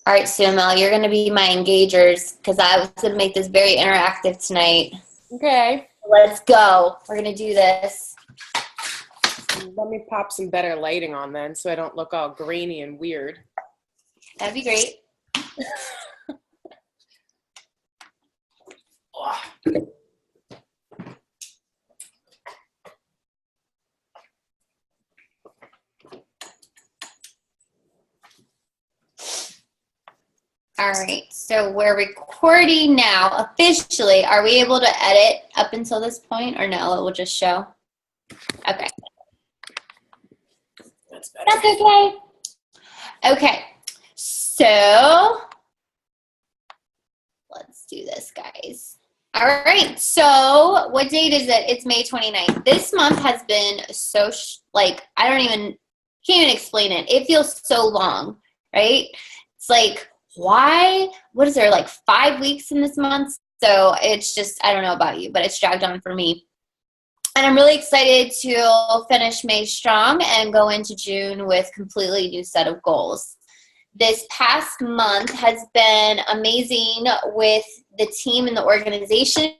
All right, Sumel, you're going to be my engagers because I was going to make this very interactive tonight. Okay. Let's go. We're going to do this. Let me pop some better lighting on then so I don't look all grainy and weird. That'd be great. All right, so we're recording now officially. Are we able to edit up until this point or no? It will just show? Okay. That's better. That's okay. Okay, so let's do this, guys. All right, so what date is it? It's May 29th. This month has been so, can't even explain it. It feels so long, right? It's like, why? What is there, like 5 weeks in this month? So it's just, I don't know about you, but it's dragged on for me. And I'm really excited to finish May strong and go into June with completely new set of goals. This past month has been amazing with the team and the organization.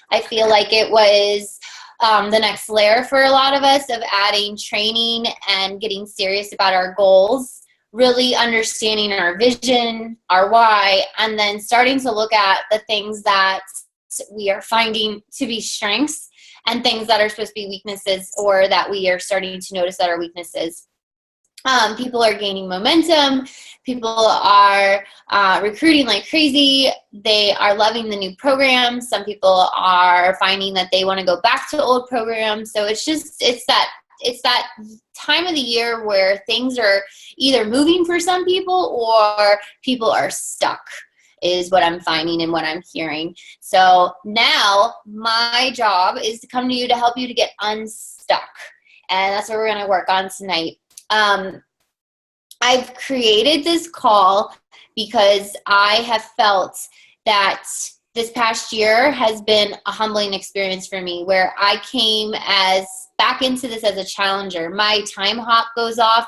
I feel like it was the next layer for a lot of us of adding training and getting serious about our goals, really understanding our vision, our why, and then starting to look at the things that we are finding to be strengths and things that are supposed to be weaknesses or that we are starting to notice that are weaknesses. People are gaining momentum. People are recruiting like crazy. They are loving the new programs. Some people are finding that they want to go back to old programs. So it's that time of the year where things are either moving for some people or people are stuck is what I'm finding and what I'm hearing. So now my job is to come to you to help you to get unstuck. And that's what we're going to work on tonight. I've created this call because I have felt that this past year has been a humbling experience for me where I came back into this as a challenger. My time hop goes off.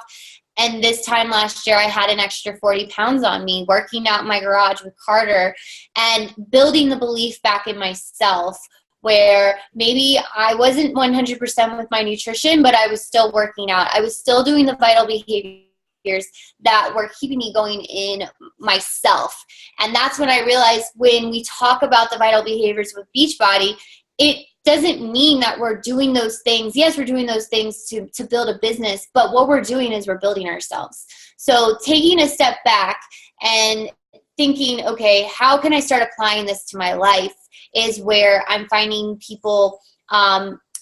And this time last year, I had an extra 40 pounds on me working out in my garage with Carter and building the belief back in myself where maybe I wasn't 100% with my nutrition, but I was still working out. I was still doing the vital behaviors that were keeping me going in myself. And that's when I realized when we talk about the vital behaviors with Beachbody, it doesn't mean that we're doing those things. Yes, we're doing those things to build a business, but what we're doing is we're building ourselves. So taking a step back and thinking, okay, how can I start applying this to my life is where I'm finding people,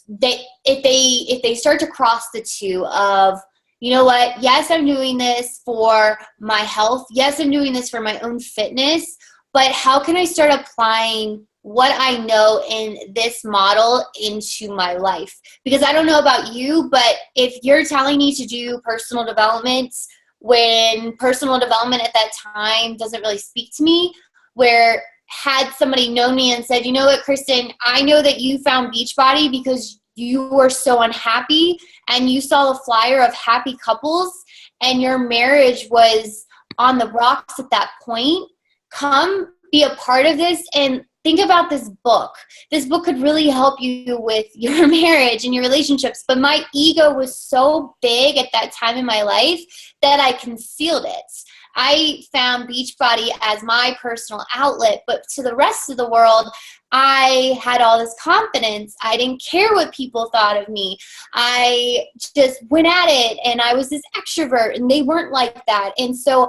if they start to cross the two of, you know what, yes, I'm doing this for my health. Yes, I'm doing this for my own fitness, but how can I start applying what I know in this model into my life? Because I don't know about you, but if you're telling me to do personal development when personal development at that time doesn't really speak to me, where had somebody known me and said, you know what, Kristin, I know that you found Beachbody because you were so unhappy and you saw a flyer of happy couples and your marriage was on the rocks at that point, come be a part of this and think about this book. This book could really help you with your marriage and your relationships, but my ego was so big at that time in my life that I concealed it. I found Beachbody as my personal outlet, but to the rest of the world, I had all this confidence. I didn't care what people thought of me. I just went at it, and I was this extrovert, and they weren't like that. And so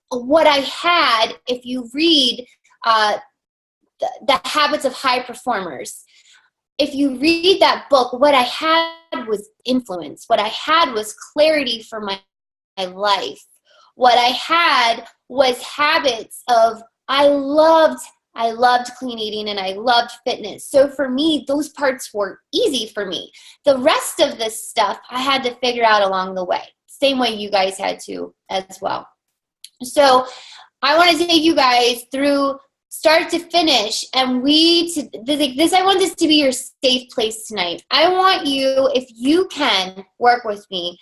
what I had, if you read the Habits of High Performers, if you read that book, what I had was influence. What I had was clarity for my life. What I had was habits of, I loved clean eating and I loved fitness. So for me, those parts were easy for me. The rest of this stuff I had to figure out along the way. Same way you guys had to as well. So I want to take you guys through start to finish, and I want this to be your safe place tonight. I want you, if you can, work with me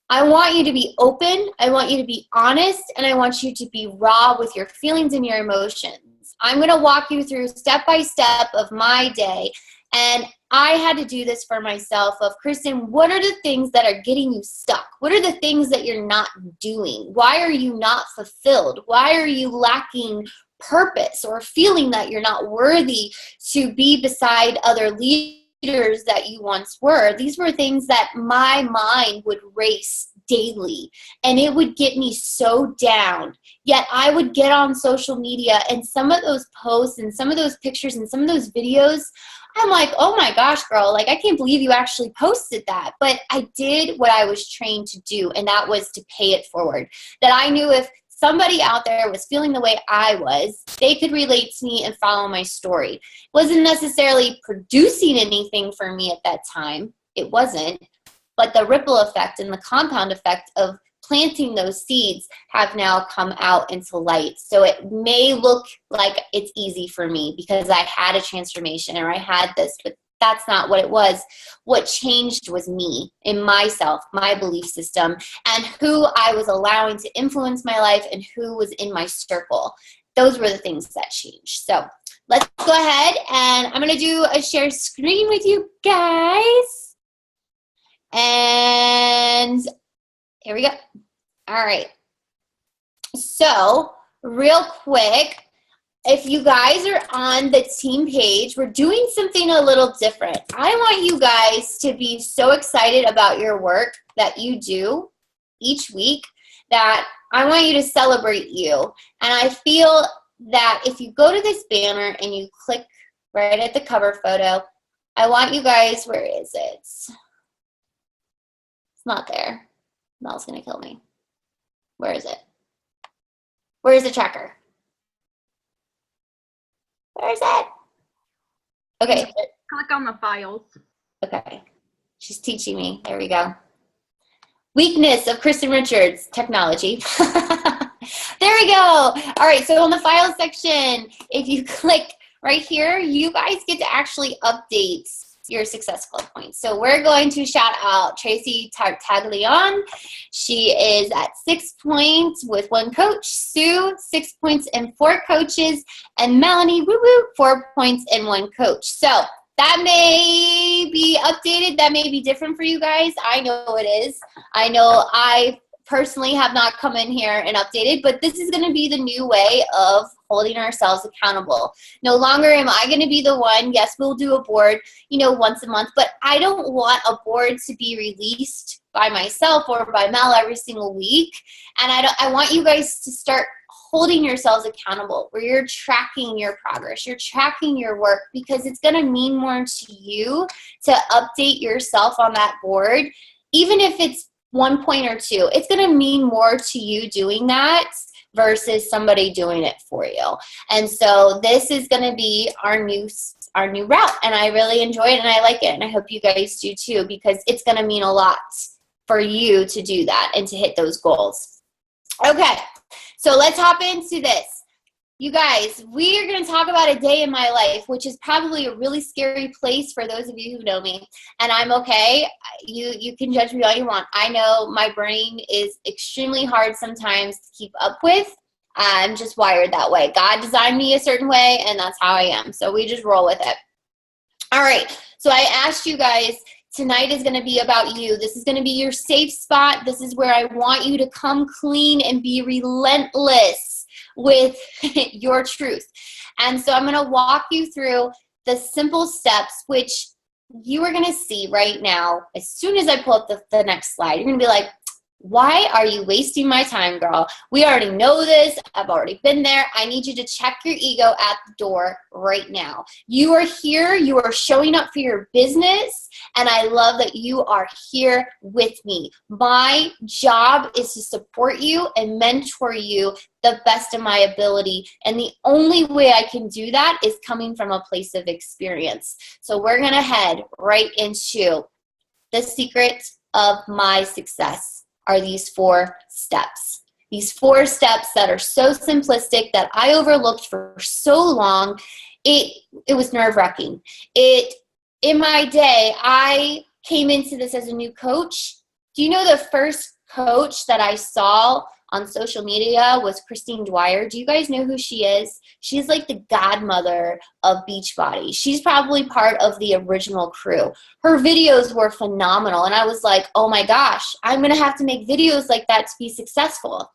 I want you to be open, I want you to be honest, and I want you to be raw with your feelings and your emotions. I'm going to walk you through step by step of my day, and I had to do this for myself of, Kristin, what are the things that are getting you stuck? What are the things that you're not doing? Why are you not fulfilled? Why are you lacking purpose or feeling that you're not worthy to be beside other leaders that you once were? These were things that my mind would race daily, and it would get me so down. Yet I would get on social media, and some of those posts and some of those pictures and some of those videos, I'm like, oh my gosh, girl, like, I can't believe you actually posted that. But I did what I was trained to do, and that was to pay it forward. That I knew if somebody out there was feeling the way I was, they could relate to me and follow my story. It wasn't necessarily producing anything for me at that time. It wasn't. But the ripple effect and the compound effect of planting those seeds have now come out into light. So it may look like it's easy for me because I had a transformation or I had this, but that's not what it was. What changed was me, in myself, my belief system, and who I was allowing to influence my life and who was in my circle. Those were the things that changed. So let's go ahead, and I'm going to do a share screen with you guys. And here we go. All right. So real quick, if you guys are on the team page, we're doing something a little different. I want you guys to be so excited about your work that you do each week that I want you to celebrate you. And I feel that if you go to this banner and you click right at the cover photo, I want you guys, where is it? It's not there. Mel's going to kill me. Where is it? Where's the tracker? Where is it? Okay. Click on the files. Okay. She's teaching me. There we go. Weakness of Kristin Richards, technology. There we go. All right. So on the files section, if you click right here, you guys get to actually update your success club points. So we're going to shout out Tracy Tartaglione. She is at 6 points with 1 coach. Sue, 6 points and 4 coaches. And Melanie, 4 points and 1 coach. So that may be updated. That may be different for you guys. I know it is. I know I personally have not come in here and updated, but this is going to be the new way of holding ourselves accountable. No longer am I going to be the one. Yes, we'll do a board, once a month, but I don't want a board to be released by myself or by Mel every single week. And I want you guys to start holding yourselves accountable, where you're tracking your progress, you're tracking your work, because it's going to mean more to you to update yourself on that board, even if it's 1 point or 2. It's going to mean more to you doing that versus somebody doing it for you. And so this is going to be our new route, and I really enjoy it and I like it, and I hope you guys do too, because it's going to mean a lot for you to do that and to hit those goals. Okay, so let's hop into this. You guys, we are going to talk about a day in my life, which is probably a really scary place for those of you who know me, and I'm okay. You can judge me all you want. I know my brain is extremely hard sometimes to keep up with. I'm just wired that way. God designed me a certain way, and that's how I am. So we just roll with it. All right, so I asked you guys, tonight is going to be about you. This is going to be your safe spot. This is where I want you to come clean and be relentless with your truth. And so I'm going to walk you through the simple steps, which you are going to see right now. As soon as I pull up the next slide, you're going to be like, why are you wasting my time, girl? We already know this. I've already been there. I need you to check your ego at the door right now. You are here. You are showing up for your business. And I love that you are here with me. My job is to support you and mentor you the best of my ability. And the only way I can do that is coming from a place of experience. So we're going to head right into the secret of my success. Are these 4 steps. These 4 steps that are so simplistic that I overlooked for so long. It was nerve-wracking. In my day, I came into this as a new coach, Do you know the first coach that I saw on social media was Kristin Dwyer? Do you guys know who she is? She's like the godmother of Beachbody. She's probably part of the original crew. Her videos were phenomenal. And I was like, oh my gosh, I'm going to have to make videos like that to be successful.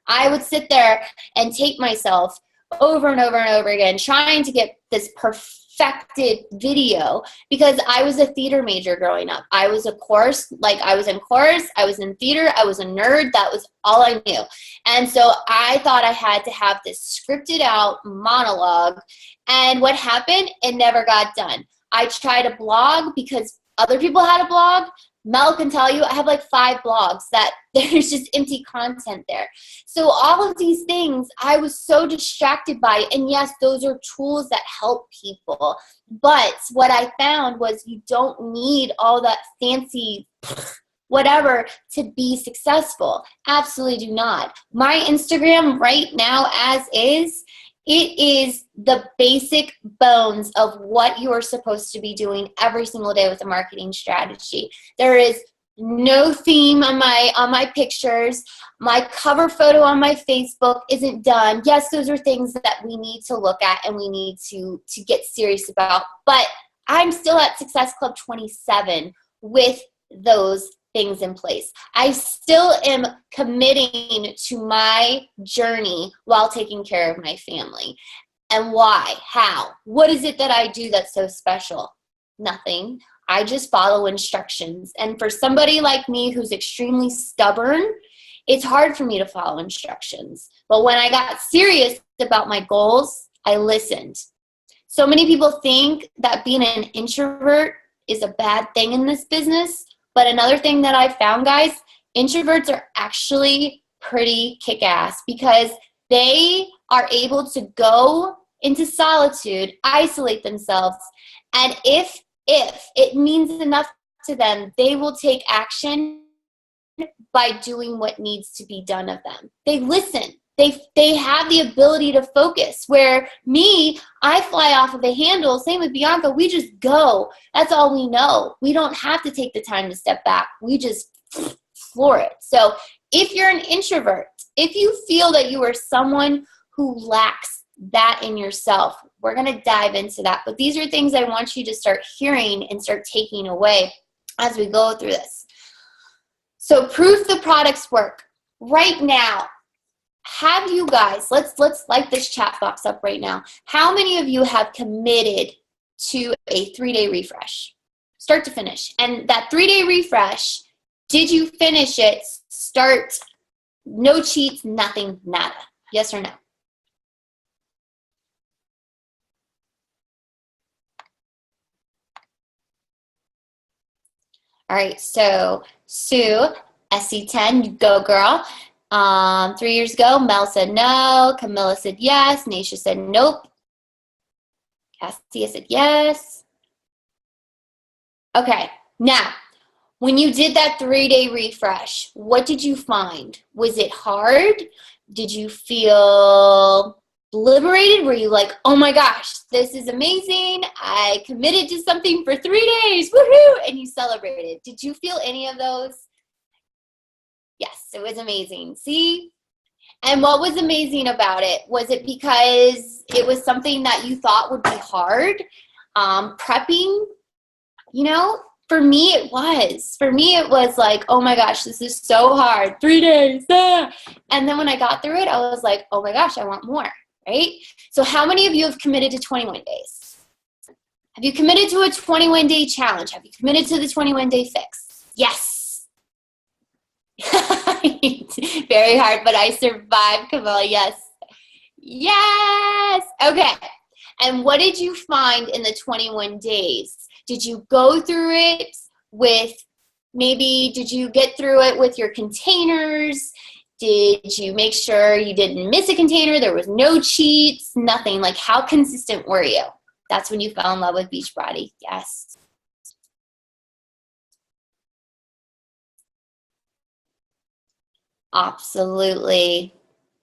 I would sit there and tape myself over and over and over again, trying to get this perfected video because I was a theater major growing up. I was in chorus, I was in theater, I was a nerd. That was all I knew. And so I thought I had to have this scripted out monologue. And what happened? It never got done. I tried a blog because other people had a blog. Mel can tell you I have like 5 blogs that there's just empty content there. So all of these things I was so distracted by. And yes, those are tools that help people. But what I found was you don't need all that fancy whatever to be successful. Absolutely do not. My Instagram right now as is, it is the basic bones of what you are supposed to be doing every single day with a marketing strategy. There is no theme on my pictures. My cover photo on my Facebook isn't done. Yes, those are things that we need to look at and we need to get serious about. But I'm still at Success Club 27 with those things in place. I still am committing to my journey while taking care of my family. And why? How? What is it that I do that's so special? Nothing. I just follow instructions. And for somebody like me who's extremely stubborn, it's hard for me to follow instructions. But when I got serious about my goals, I listened. So many people think that being an introvert is a bad thing in this business. But another thing that I found, guys, introverts are actually pretty kick-ass because they are able to go into solitude, isolate themselves, and if it means enough to them, they will take action by doing what needs to be done of them. They listen. They have the ability to focus, where me, I fly off of the handle. Same with Bianca. We just go. That's all we know. We don't have to take the time to step back. We just floor it. So if you're an introvert, if you feel that you are someone who lacks that in yourself, we're going to dive into that. But these are things I want you to start hearing and start taking away as we go through this. So proof the products work. Right now, have you guys, let's light this chat box up right now. How many of you have committed to a 3-day refresh? Start to finish. And that 3-day refresh, did you finish it? Start, no cheats, nothing, nada. Yes or no? All right, so Sue, SC10, go girl. 3 years ago, Mel said no. Camilla said yes. Naisha said nope. Cassia said yes. Okay, now, when you did that 3-day refresh, what did you find? Was it hard? Did you feel liberated? Were you like, oh my gosh, this is amazing. I committed to something for 3 days. Woohoo! And you celebrated. Did you feel any of those? Yes, it was amazing. See? And what was amazing about it? Was it because it was something that you thought would be hard? Prepping, you know? For me, it was. For me, it was like, oh my gosh, this is so hard. 3 days. Ah. And then when I got through it, I was like, oh my gosh, I want more, right? So how many of you have committed to 21 days? Have you committed to a 21-day challenge? Have you committed to the 21-day fix? Yes. Very hard, but I survived, Camilla. Yes. Yes. Okay. And what did you find in the 21 days? Did you go through it with, maybe did you get through it with your containers? Did you make sure you didn't miss a container? There was no cheats, nothing. Like, how consistent were you? That's when you fell in love with Beachbody. Yes. Absolutely.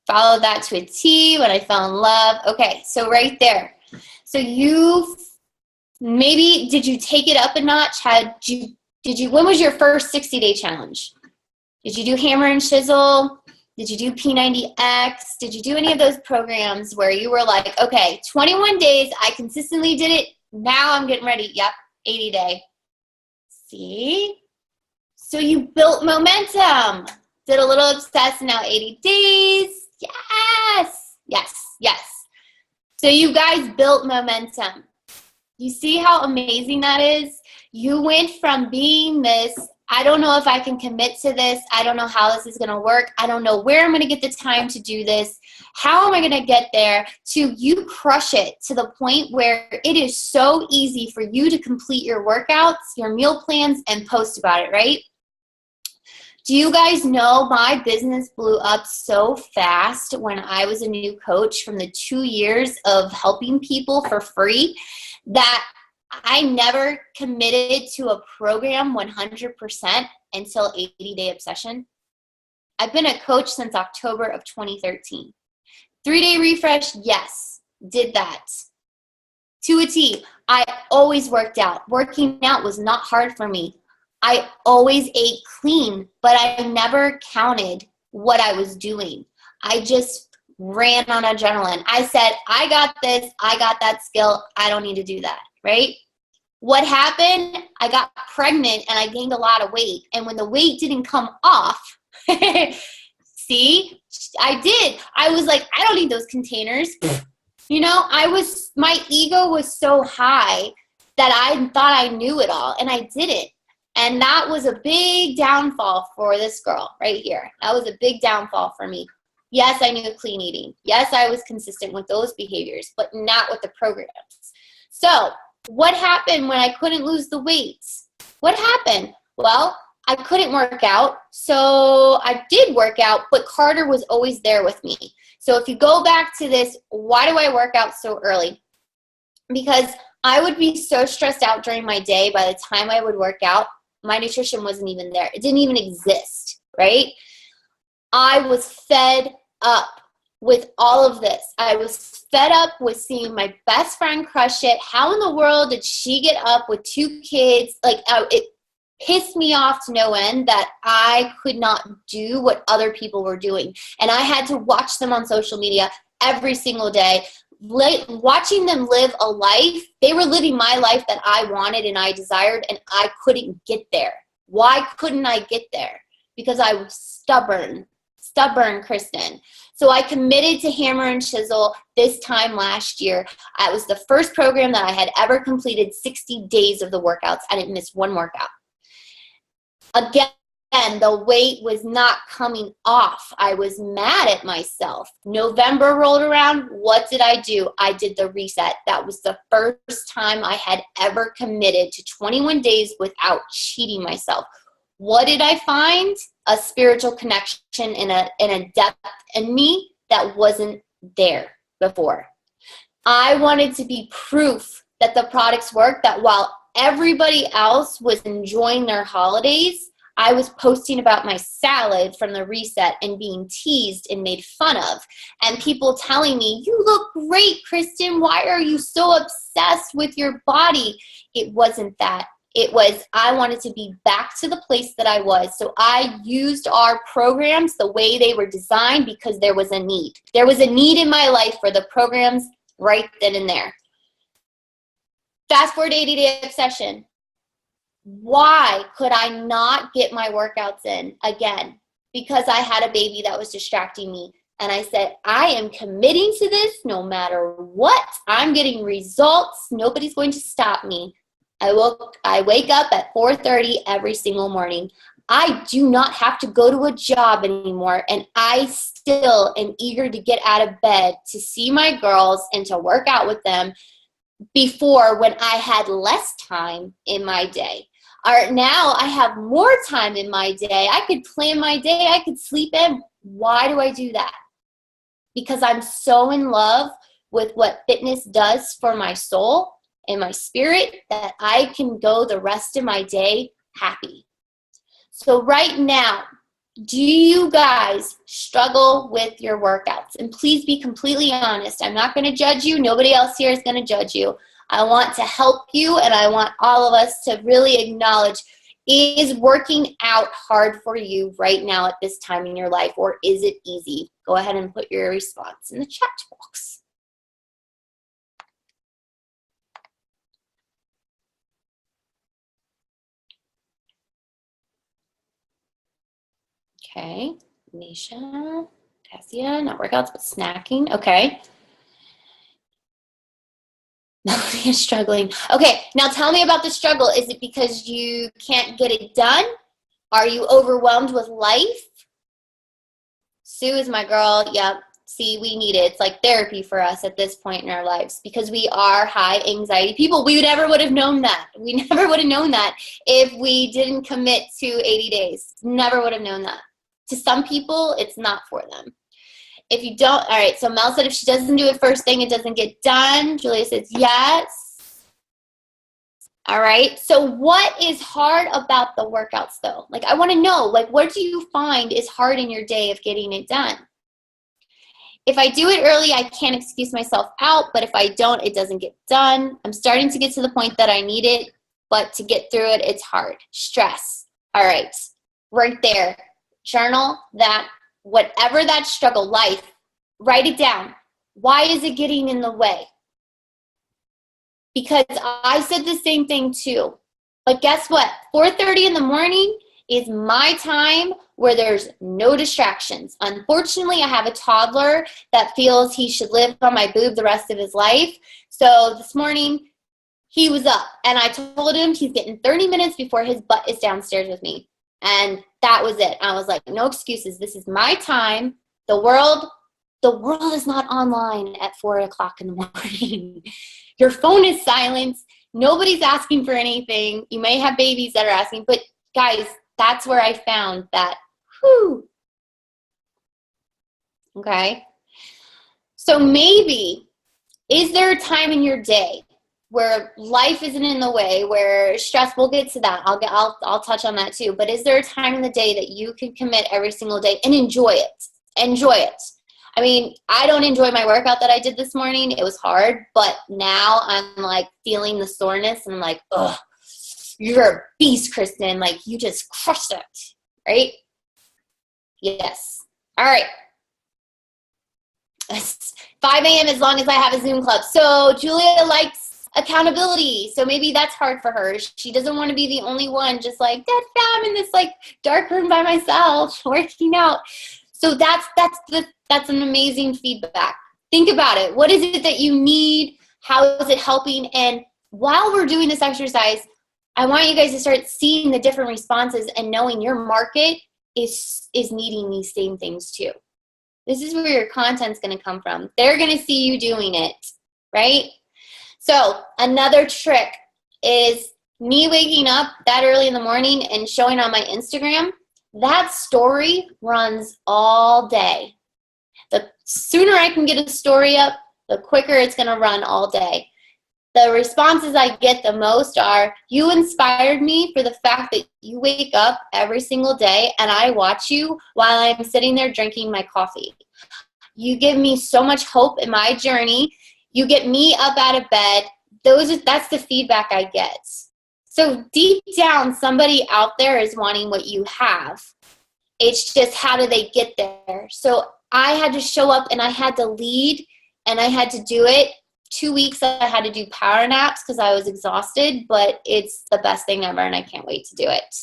Followed that to a T when I fell in love. Okay, so right there. So you maybe, did you take it up a notch? When was your first 60-day challenge? Did you do hammer and chisel? Did you do P90X? Did you do any of those programs where you were like, okay, 21 days, I consistently did it. Now I'm getting ready. Yep, 80 day. See? So you built momentum. Did a little obsessed, now 80 days. Yes, yes, yes. So you guys built momentum. You see how amazing that is? You went from being this, I don't know if I can commit to this. I don't know how this is going to work. I don't know where I'm going to get the time to do this. How am I going to get there? To you crush it to the point where it is so easy for you to complete your workouts, your meal plans, and post about it, right? Do you guys know my business blew up so fast when I was a new coach from the 2 years of helping people for free that I never committed to a program 100% until 80-day obsession? I've been a coach since October of 2013. 3-day refresh, yes, did that. To a T. I always worked out. Working out was not hard for me. I always ate clean, but I never counted what I was doing. I just ran on adrenaline. I said, I got this. I got that skill. I don't need to do that, right? What happened? I got pregnant and I gained a lot of weight. And when the weight didn't come off, see, I did. I was like, I don't need those containers. You know, my ego was so high that I thought I knew it all, and I didn't. And that was a big downfall for this girl right here. That was a big downfall for me. Yes, I knew clean eating. Yes, I was consistent with those behaviors, but not with the programs. So what happened when I couldn't lose the weight? What happened? Well, I couldn't work out. So I did work out, but Carter was always there with me. So if you go back to this, why do I work out so early? Because I would be so stressed out during my day. By the time I would work out, my nutrition wasn't even there. It didn't even exist, right? I was fed up with all of this. I was fed up with seeing my best friend crush it. How in the world did she get up with 2 kids? Like, it pissed me off to no end that I could not do what other people were doing. And I had to watch them on social media every single day. Watching them live a life, they were living my life that I wanted and I desired, and I couldn't get there. Why couldn't I get there? Because I was stubborn, Kristin. So I committed to hammer and chisel this time last year. It was the first program that I had ever completed 60 days of the workouts. I didn't miss one workout. Again, the weight was not coming off. I was mad at myself. November rolled around. What did I do? I did the reset. That was the first time I had ever committed to 21 days without cheating myself. What did I find? A spiritual connection in a depth in me that wasn't there before. I wanted to be proof that the products work, that while everybody else was enjoying their holidays, I was posting about my salad from the reset and being teased and made fun of. And people telling me, you look great, Kristin. Why are you so obsessed with your body? It wasn't that. It was, I wanted to be back to the place that I was. So I used our programs the way they were designed because there was a need. There was a need in my life for the programs right then and there. Fast forward 80-day obsession. Why could I not get my workouts in again? Because I had a baby that was distracting me. And I said, I am committing to this no matter what. I'm getting results. Nobody's going to stop me. I wake up at 4:30 every single morning. I do not have to go to a job anymore, and I still am eager to get out of bed to see my girls and to work out with them before, when I had less time in my day. Now I have more time in my day. I could plan my day. I could sleep in. Why do I do that? Because I'm so in love with what fitness does for my soul and my spirit that I can go the rest of my day happy. So right now, do you guys struggle with your workouts? And please be completely honest. I'm not going to judge you. Nobody else here is going to judge you. I want to help you, and I want all of us to really acknowledge, Is working out hard for you right now at this time in your life, or is it easy? Go ahead and put your response in the chat box. Okay, Nisha, Cassia, not workouts, but snacking. Okay. You're struggling. Okay, now tell me about the struggle. Is it because you can't get it done? Are you overwhelmed with life? Sue is my girl. Yep. See, we need it. It's like therapy for us at this point in our lives because we are high anxiety people. We never would have known that. We never would have known that if we didn't commit to 80 days. Never would have known that. To some people, it's not for them. If you don't, all right, so Mel said if she doesn't do it first thing, it doesn't get done. Julia says yes. All right, so what is hard about the workouts though? Like I wanna know, like what do you find is hard in your day of getting it done? If I do it early, I can't excuse myself out, but if I don't, it doesn't get done. I'm starting to get to the point that I need it, but to get through it, it's hard. Stress, all right, right there. Journal that. Whatever that struggle, life, write it down. Why is it getting in the way? Because I said the same thing too. But guess what? 4:30 in the morning is my time where there's no distractions. Unfortunately, I have a toddler that feels he should live on my boob the rest of his life. So this morning, he was up and I told him he's getting 30 minutes before his butt is downstairs with me. And that was it. I was like, no excuses. This is my time. The world is not online at 4 o'clock in the morning. Your phone is silent. Nobody's asking for anything. You may have babies that are asking, but guys, that's where I found that, whew. Okay. So maybe, is there a time in your day where life isn't in the way, where stress, we'll get to that. I'll touch on that too. But is there a time in the day that you can commit every single day and enjoy it? Enjoy it. I mean, I don't enjoy my workout that I did this morning. It was hard, but now I'm like feeling the soreness and I'm like, ugh, you're a beast, Kristin. Like you just crushed it, right? Yes. All right. It's 5 a.m. as long as I have a Zoom club. So Julia likes accountability, so maybe that's hard for her. She doesn't want to be the only one just like I'm in this like dark room by myself working out. So that's an amazing feedback. Think about it. What is it that you need? How is it helping? And while we're doing this exercise, I want you guys to start seeing the different responses and knowing your market is needing these same things too. This is where your content's going to come from. They're going to see you doing it, right? So another trick is me waking up that early in the morning and showing on my Instagram. That story runs all day. The sooner I can get a story up, the quicker it's going to run all day. The responses I get the most are, you inspired me for the fact that you wake up every single day and I watch you while I'm sitting there drinking my coffee. You give me so much hope in my journey. You get me up out of bed. That's the feedback I get. So deep down, somebody out there is wanting what you have. It's just how do they get there? So I had to show up and I had to lead and I had to do it. 2 weeks I had to do power naps because I was exhausted, but it's the best thing ever and I can't wait to do it.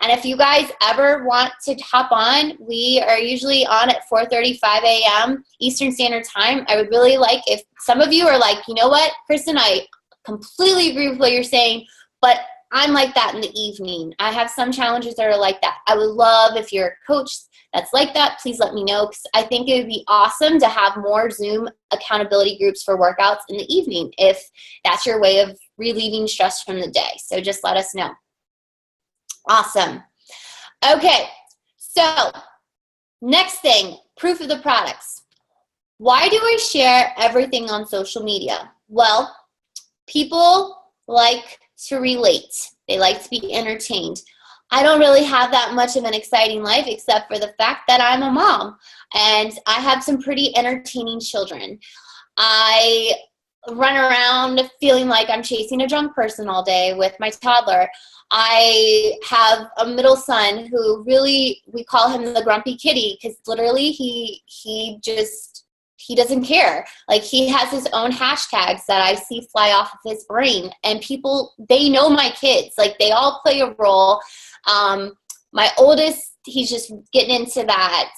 And if you guys ever want to hop on, we are usually on at 4:35 a.m. Eastern Standard Time. I would really like if some of you are like, you know what, Kristin, I completely agree with what you're saying, but I'm like that in the evening. I have some challenges that are like that. I would love if you're a coach that's like that, please let me know because I think it would be awesome to have more Zoom accountability groups for workouts in the evening if that's your way of relieving stress from the day. So just let us know. Awesome. Okay, so next thing, proof of the products. Why do I share everything on social media? Well, people like to relate. They like to be entertained. I don't really have that much of an exciting life except for the fact that I'm a mom and I have some pretty entertaining children. I run around feeling like I'm chasing a drunk person all day with my toddler. I have a middle son who really, we call him the grumpy kitty, because literally he doesn't care. Like, he has his own hashtags that I see fly off of his brain, and people, they know my kids. Like, they all play a role. My oldest, he's just getting into that,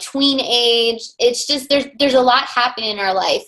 tween age. It's just, there's a lot happening in our life.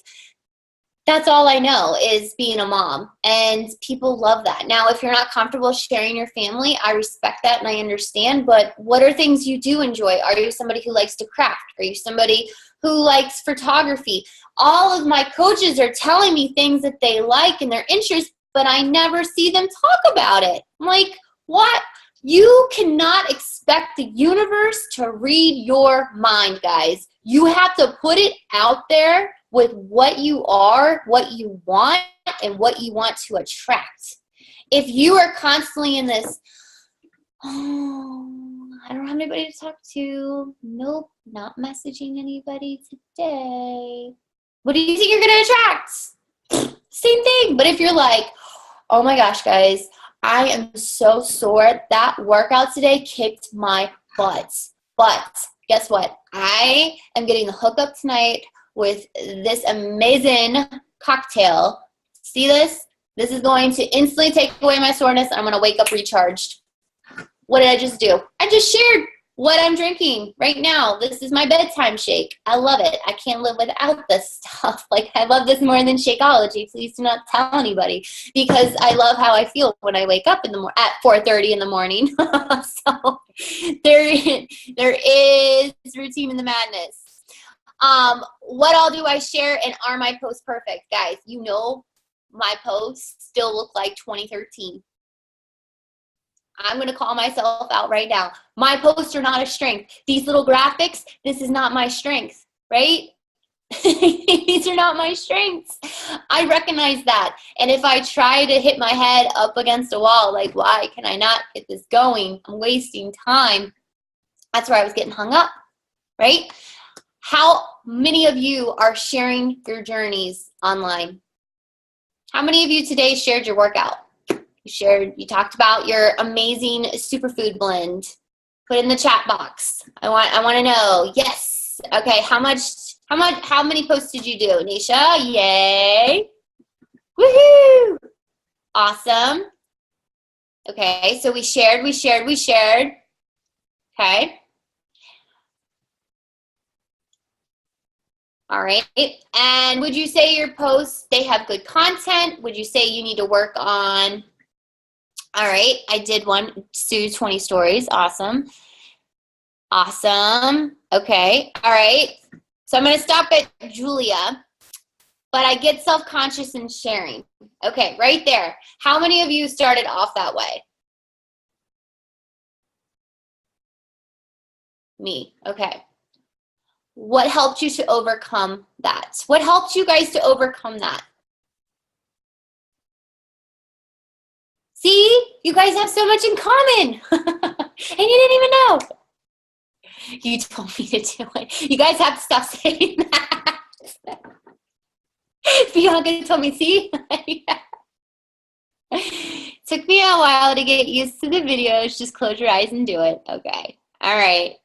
That's all I know is being a mom, and people love that. Now, if you're not comfortable sharing your family, I respect that and I understand, but what are things you do enjoy? Are you somebody who likes to craft? Are you somebody who likes photography? All of my coaches are telling me things that they like and their interests, but I never see them talk about it. I'm like, what? You cannot expect the universe to read your mind, guys. You have to put it out there with what you are, what you want, and what you want to attract. If you are constantly in this, oh, I don't have anybody to talk to. Nope, not messaging anybody today. What do you think you're going to attract? Same thing. But if you're like, oh my gosh, guys, I am so sore. That workout today kicked my butt. But guess what? I am getting the hookup tonight with this amazing cocktail. See this? This is going to instantly take away my soreness. I'm going to wake up recharged. What did I just do? I just shared what I'm drinking right now. This is my bedtime shake. I love it. I can't live without this stuff. Like, I love this more than Shakeology. Please do not tell anybody, because I love how I feel when I wake up at 4:30 in the morning. So there is routine in the madness. What all do I share, and are my posts perfect? Guys, my posts still look like 2013. I'm going to call myself out right now. My posts are not a strength. These little graphics, this is not my strength, right? These are not my strengths. I recognize that. And if I try to hit my head up against a wall, like, why can I not get this going? I'm wasting time. That's where I was getting hung up, right? How many of you are sharing your journeys online? How many of you today shared your workout? You talked about your amazing superfood blend. Put it in the chat box. I want to know. Yes. Okay. How many posts did you do, Nisha? Yay. Woohoo. Awesome. Okay. So we shared. Okay. All right. And would you say your posts, they have good content? Would you say you need to work on? All right. I did one, Sue, 20 stories. Awesome. Awesome. Okay. All right. So I'm going to stop at Julia, but I get self-conscious in sharing. Okay. Right there. How many of you started off that way? Me. Okay. What helped you to overcome that? What helped you guys to overcome that? See, you guys have so much in common. And you didn't even know. You told me to do it. You guys have to stop saying that. Bianca told me, see? Took me a while to get used to the videos. Just close your eyes and do it. Okay. All right.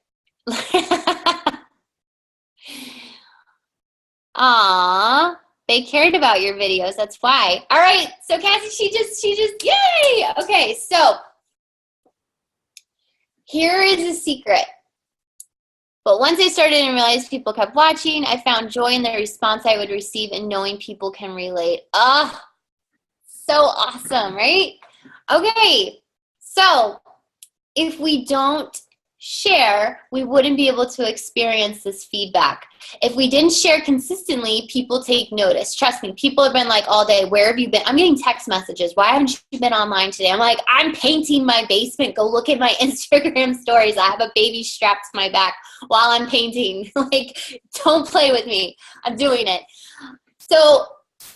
Aww, they cared about your videos. That's why. All right. So Cassie, she just, yay. Okay. So here is a secret. But once I started and realized people kept watching, I found joy in the response I would receive and knowing people can relate. Ah, so awesome, right? Okay. So if we don't share, we wouldn't be able to experience this feedback. If we didn't share consistently, people take notice. Trust me, people have been like all day, where have you been? I'm getting text messages. Why haven't you been online today? I'm like, I'm painting my basement. Go look at my Instagram stories. I have a baby strapped to my back while I'm painting. Like, don't play with me. I'm doing it. So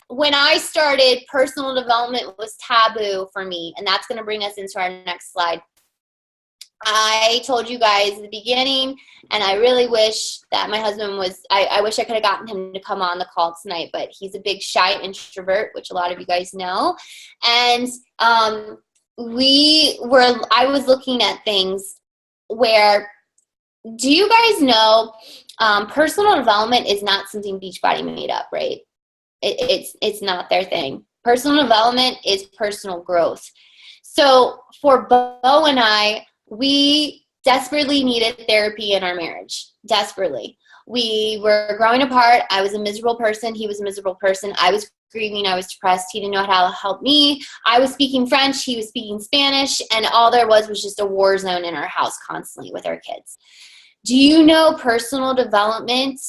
when I started, personal development was taboo for me, and that's going to bring us into our next slide. I told you guys at the beginning, and I really wish that my husband was, I wish I could have gotten him to come on the call tonight, but he's a big shy introvert, which a lot of you guys know. And I was looking at things where, do you guys know, personal development is not something Beachbody made up, right? It's not their thing. Personal development is personal growth. So for Bo and I, we desperately needed therapy in our marriage. Desperately. We were growing apart. I was a miserable person. He was a miserable person. I was grieving. I was depressed. He didn't know how to help me. I was speaking French. He was speaking Spanish. And all there was just a war zone in our house constantly with our kids. Do you know personal development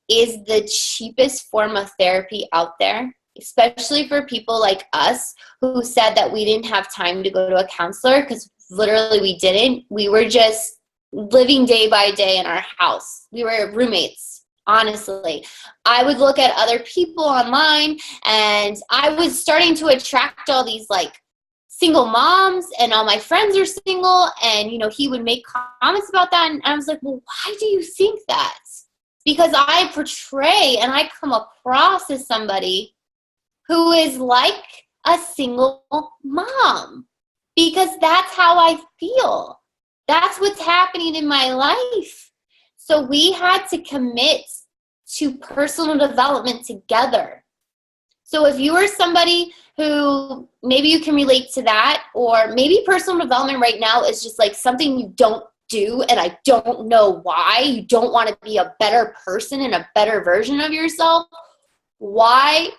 is the cheapest form of therapy out there? Especially for people like us who said that we didn't have time to go to a counselor, because literally we didn't. We were just living day by day in our house. We were roommates, honestly. I would look at other people online, and I was starting to attract all these like single moms, and all my friends are single, and he would make comments about that, and I was like, well, why do you think that? Because I portray and I come across as somebody who is like a single mom, because that's how I feel. That's what's happening in my life. So we had to commit to personal development together. So if you are somebody who maybe you can relate to that, or maybe personal development right now is just like something you don't do, and I don't know why. You don't want to be a better person and a better version of yourself. Why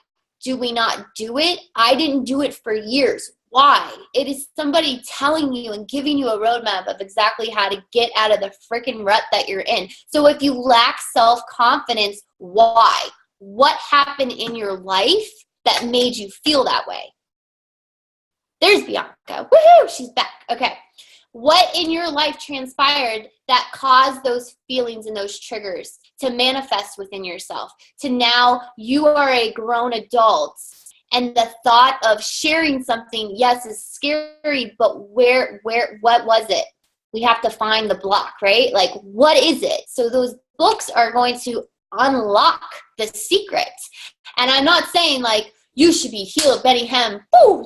do we not do it? I didn't do it for years. Why? It is somebody telling you and giving you a roadmap of exactly how to get out of the freaking rut that you're in. So if you lack self-confidence, why? What happened in your life that made you feel that way? There's Bianca. Woohoo! She's back. Okay. What in your life transpired that caused those feelings and those triggers to manifest within yourself? To now you are a grown adult, and the thought of sharing something, yes, is scary, but what was it? We have to find the block, right? Like, what is it? So those books are going to unlock the secret. And I'm not saying like you should be healed, Benny Hem,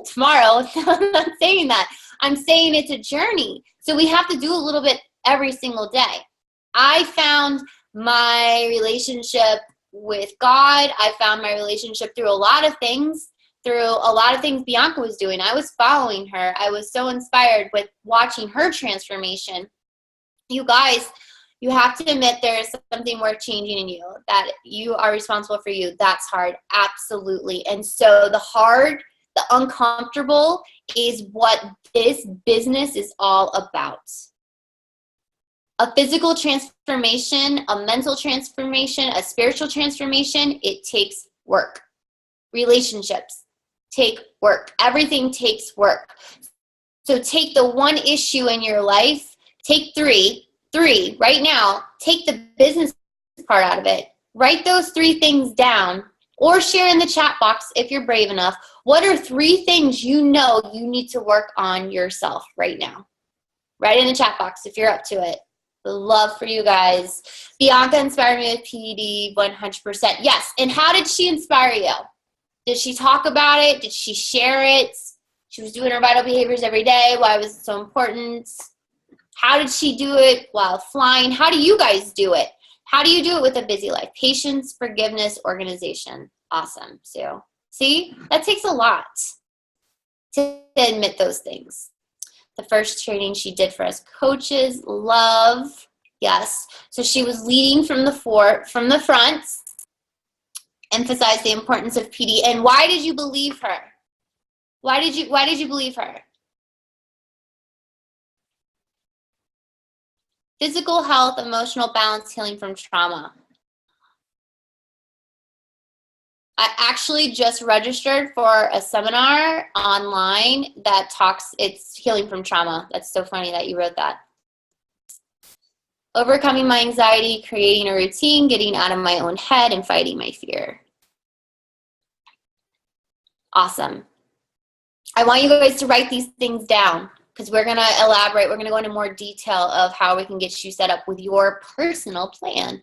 tomorrow. I'm not saying that. I'm saying it's a journey. So we have to do a little bit every single day. I found my relationship with God. I found my relationship through a lot of things Bianca was doing. I was following her. I was so inspired with watching her transformation. You guys, you have to admit there is something worth changing in you, that you are responsible for you. That's hard. Absolutely. And so the uncomfortable is what this business is all about. A physical transformation, a mental transformation, a spiritual transformation, it takes work. Relationships take work. Everything takes work. So take the one issue in your life, take three right now, take the business part out of it. Write those 3 things down, or share in the chat box if you're brave enough. What are 3 things you know you need to work on yourself right now? Write in the chat box if you're up to it. Love for you guys. Bianca inspired me with PED 100%. Yes. And how did she inspire you? Did she talk about it? Did she share it? She was doing her vital behaviors every day. Why was it so important? How did she do it while flying? How do you guys do it? How do you do it with a busy life? Patience, forgiveness, organization. Awesome, Sue. See, that takes a lot to admit those things. The first training she did for us coaches, love, yes. So she was leading from the front, emphasized the importance of PD. And why did you believe her? Why did you believe her? Physical health, emotional balance, healing from trauma. I actually just registered for a seminar online that it's healing from trauma. That's so funny that you wrote that. Overcoming my anxiety, creating a routine, getting out of my own head, and fighting my fear. Awesome. I want you guys to write these things down, because we're going to elaborate. We're going to go into more detail of how we can get you set up with your personal plan.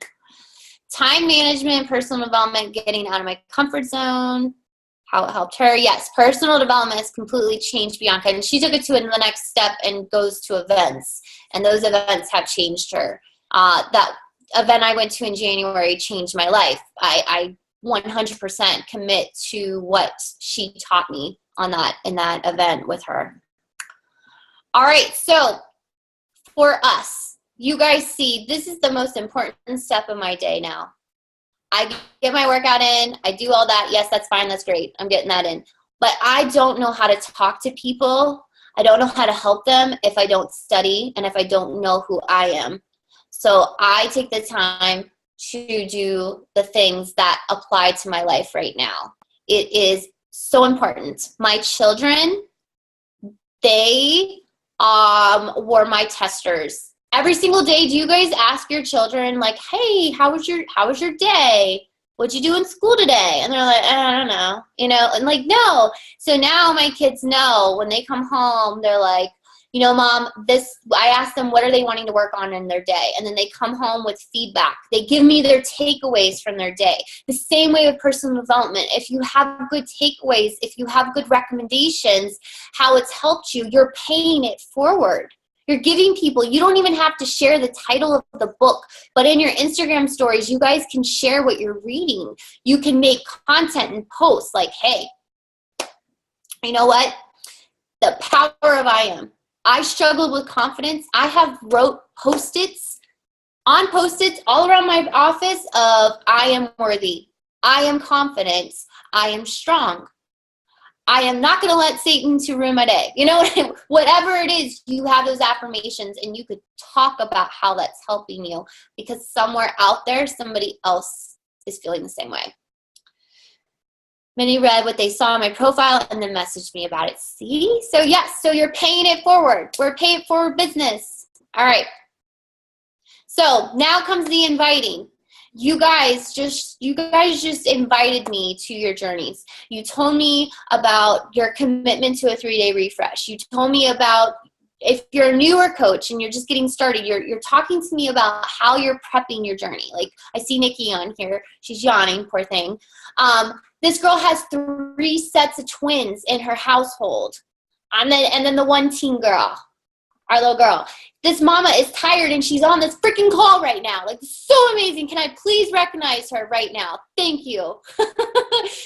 Time management, personal development, getting out of my comfort zone, how it helped her. Yes, personal development has completely changed Bianca, and she took it to the next step and goes to events, and those events have changed her. That event I went to in January changed my life. I 100% commit to what she taught me in that event with her. All right, so for us, you guys see, this is the most important step of my day now. I get my workout in, I do all that. Yes, that's fine, that's great. I'm getting that in. But I don't know how to talk to people. I don't know how to help them if I don't study and if I don't know who I am. So I take the time to do the things that apply to my life right now. It is so important. My children, they were my testers. Every single day, do you guys ask your children, like, hey, how was your day? What'd you do in school today? And they're like, I don't know, and like, no. So now my kids know when they come home, they're like, Mom, I ask them, what are they wanting to work on in their day? And then they come home with feedback. They give me their takeaways from their day. The same way with personal development. If you have good takeaways, if you have good recommendations, how it's helped you, you're paying it forward. You're giving people, you don't even have to share the title of the book, but in your Instagram stories, you guys can share what you're reading. You can make content and posts like, hey, you know what? The power of I am. I struggled with confidence. I have wrote post-its all around my office of I am worthy. I am confident. I am strong. I am not going to let Satan to ruin my day. Whatever it is, you have those affirmations and you could talk about how that's helping you because somewhere out there, somebody else is feeling the same way. Many read what they saw on my profile and then messaged me about it. See? So yes, so you're paying it forward. We're paying it forward business. All right. So now comes the inviting. You guys just invited me to your journeys. You told me about your commitment to a 3-day refresh. You told me about if you're a newer coach and you're just getting started, you're talking to me about how you're prepping your journey. Like I see Nikki on here. She's yawning, poor thing. This girl has 3 sets of twins in her household. And then the one teen girl, our little girl. This mama is tired and she's on this freaking call right now. Like, so amazing. Can I please recognize her right now? Thank you.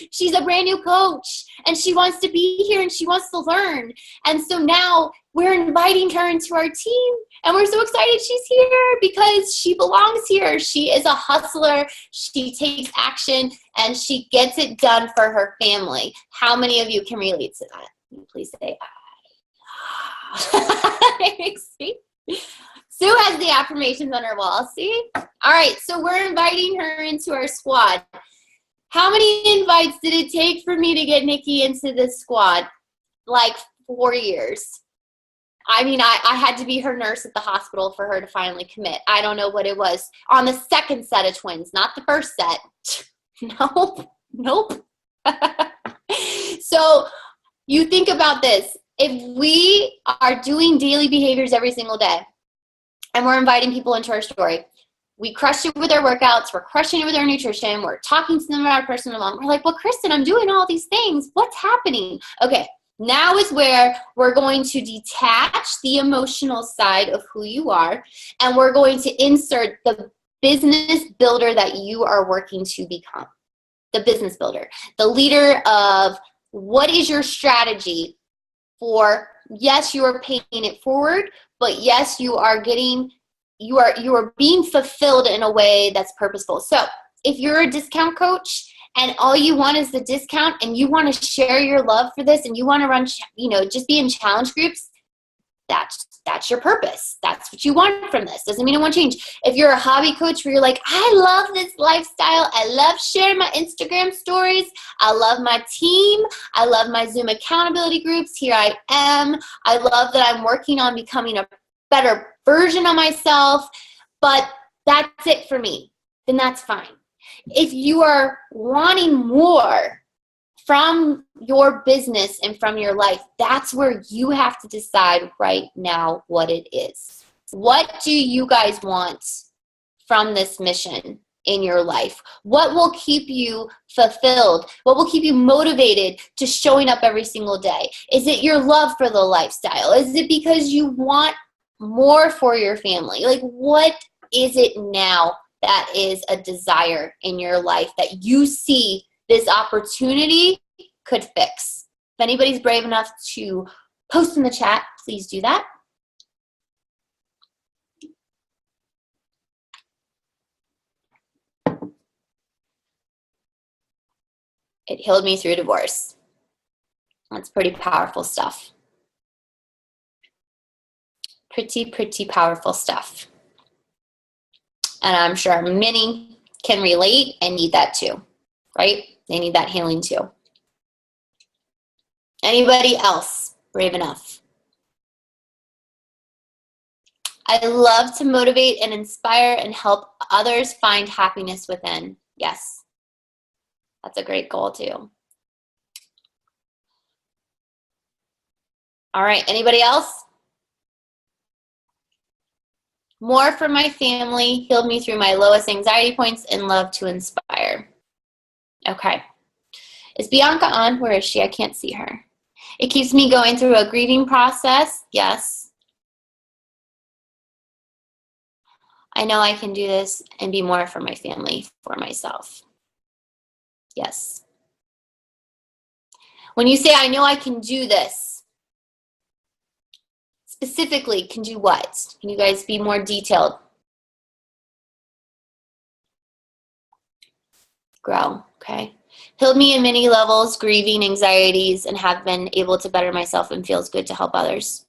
She's a brand new coach and she wants to be here and she wants to learn. And so now we're inviting her into our team and we're so excited she's here because she belongs here. She is a hustler. She takes action and she gets it done for her family. How many of you can relate to that? Please say I. See? Sue has the affirmations on her wall. See? All right. So we're inviting her into our squad. How many invites did it take for me to get Nikki into this squad? Like 4 years. I mean, I had to be her nurse at the hospital for her to finally commit. I don't know what it was. On the second set of twins, not the first set. Nope. So you think about this. If we are doing daily behaviors every single day and we're inviting people into our story, we crush it with our workouts, we're crushing it with our nutrition, we're talking to them about our personal development. We're like, well, Kristin, I'm doing all these things. What's happening? Okay, now is where we're going to detach the emotional side of who you are and we're going to insert the business builder that you are working to become. The business builder, the leader of what is your strategy for, yes, you are paying it forward, but yes, you are being fulfilled in a way that's purposeful. So if you're a discount coach and all you want is the discount and you want to share your love for this and you want to run, just be in challenge groups, that's your purpose. That's what you want from this. Doesn't mean it won't change. If you're a hobby coach where you're like, I love this lifestyle. I love sharing my Instagram stories. I love my team. I love my Zoom accountability groups. Here I am. I love that I'm working on becoming a better version of myself, but that's it for me. Then that's fine. If you are wanting more from your business and from your life, that's where you have to decide right now what it is. What do you guys want from this mission? in your life? What will keep you fulfilled? What will keep you motivated to showing up every single day? Is it your love for the lifestyle? Is it because you want more for your family? Like, what is it now that is a desire in your life that you see this opportunity could fix? If anybody's brave enough to post in the chat, please do that. It healed me through divorce. That's pretty powerful stuff. Pretty powerful stuff. And I'm sure many can relate and need that too, right? They need that healing too. Anybody else brave enough? I love to motivate and inspire and help others find happiness within. Yes. That's a great goal too. All right, anybody else? More for my family, healed me through my lowest anxiety points, and love to inspire. Okay. Is Bianca on? Where is she? I can't see her. It keeps me going through a grieving process. Yes. I know I can do this and be more for my family, for myself. Yes. When you say, I know I can do this, specifically, can do what? Can you guys be more detailed? Grow, okay. Healed me in many levels, grieving, anxieties, and have been able to better myself and feels good to help others.